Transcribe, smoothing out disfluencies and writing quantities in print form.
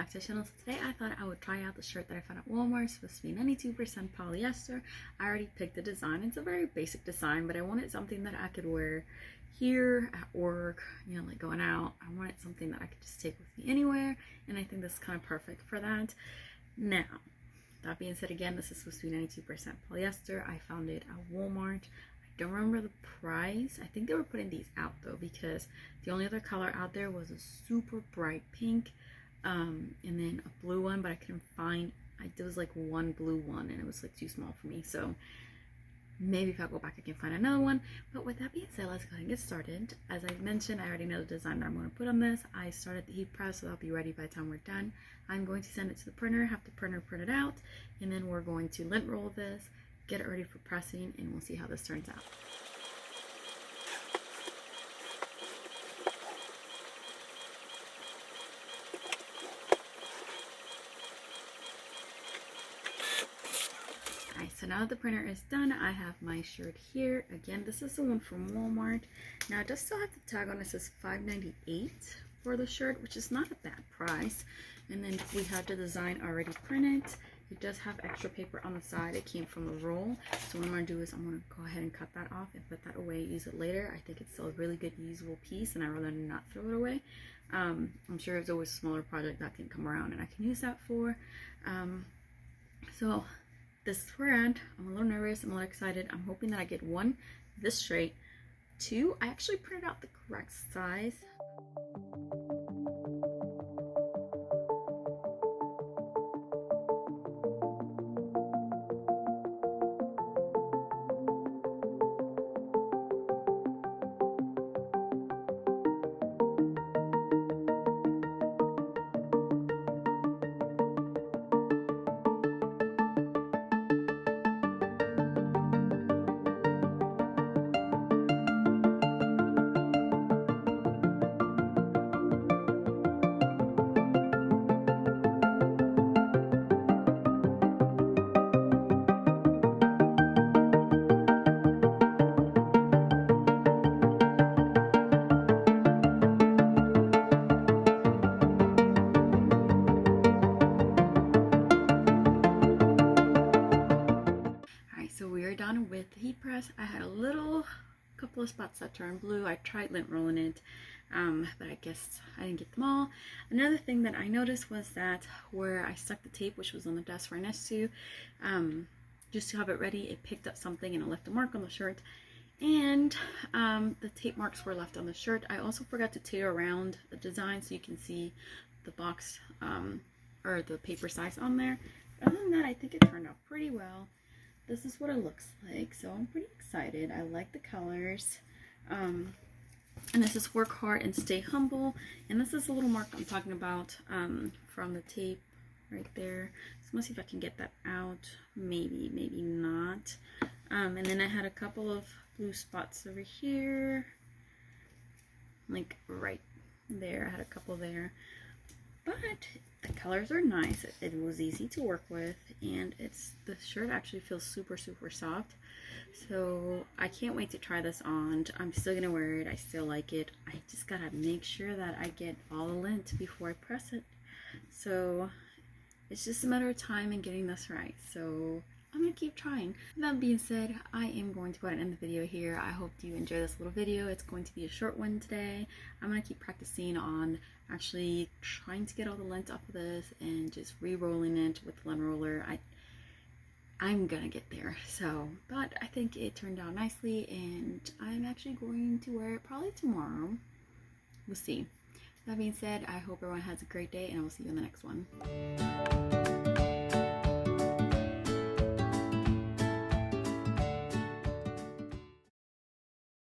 back to the channel. So today I thought I would try out the shirt that I found at Walmart. It's supposed to be 92% polyester. I already picked the design. It's a very basic design, but I wanted something that I could wear here at work, you know, like going out. I wanted something that I could just take with me anywhere, and I think this is kind of perfect for that. Now, that being said, again, this is supposed to be 92% polyester. I found it at Walmart. I don't remember the price. I think they were putting these out though, because the only other color out there was a super bright pink and then a blue one, but I couldn't find, there was like one blue one and it was like too small for me. So maybe if I go back I can find another one. But with that being said, let's go ahead and get started. As I mentioned, I already know the design that I'm going to put on this. I started the heat press, so that'll be ready by the time we're done. I'm going to send it to the printer, have the printer print it out, and then we're going to lint roll this, get it ready for pressing, and we'll see how this turns out. Alright, so now that the printer is done, I have my shirt here. Again, this is the one from Walmart. Now, it does still have the tag on. It says $5.98 for the shirt, which is not a bad price. And then we have the design already printed. It does have extra paper on the side. It came from a roll. So what I'm going to do is I'm going to go ahead and cut that off and put that away, use it later. I think it's still a really good usable piece, and I'd rather not throw it away. I'm sure there's always a smaller project that can come around and I can use that for. So this is where we're at. I'm a little nervous. I'm a little excited. I'm hoping that I get one, this straight. Two, I actually printed out the correct size. Done with the heat press. I had a couple of spots that turned blue. I tried lint rolling it, but I guess I didn't get them all. Another thing that I noticed was that where I stuck the tape, which was on the desk right next to, just to have it ready, it picked up something and it left a mark on the shirt, and the tape marks were left on the shirt. I also forgot to tape around the design so you can see the box or the paper size on there. Other than that, I think it turned out pretty well. This is what it looks like, so I'm pretty excited. I like the colors. And this is work hard and stay humble. And this is a little mark I'm talking about from the tape right there. So let's see if I can get that out. Maybe, maybe not. And then I had a couple of blue spots over here, like right there. I had a couple there. But the colors are nice. It was easy to work with, and the shirt actually feels super soft. So I can't wait to try this on. I'm still gonna wear it. I still like it. I just gotta make sure that I get all the lint before I press it. So it's just a matter of time and getting this right. So I'm gonna keep trying. That being said, I am going to go ahead and end the video here. I hope you enjoy this little video. It's going to be a short one today. I'm gonna keep practicing on actually trying to get all the lint off of this and just re-rolling it with the lint roller. I'm gonna get there. So, but I think it turned out nicely, and I'm actually going to wear it probably tomorrow. We'll see. That being said, I hope everyone has a great day, and I will see you in the next one.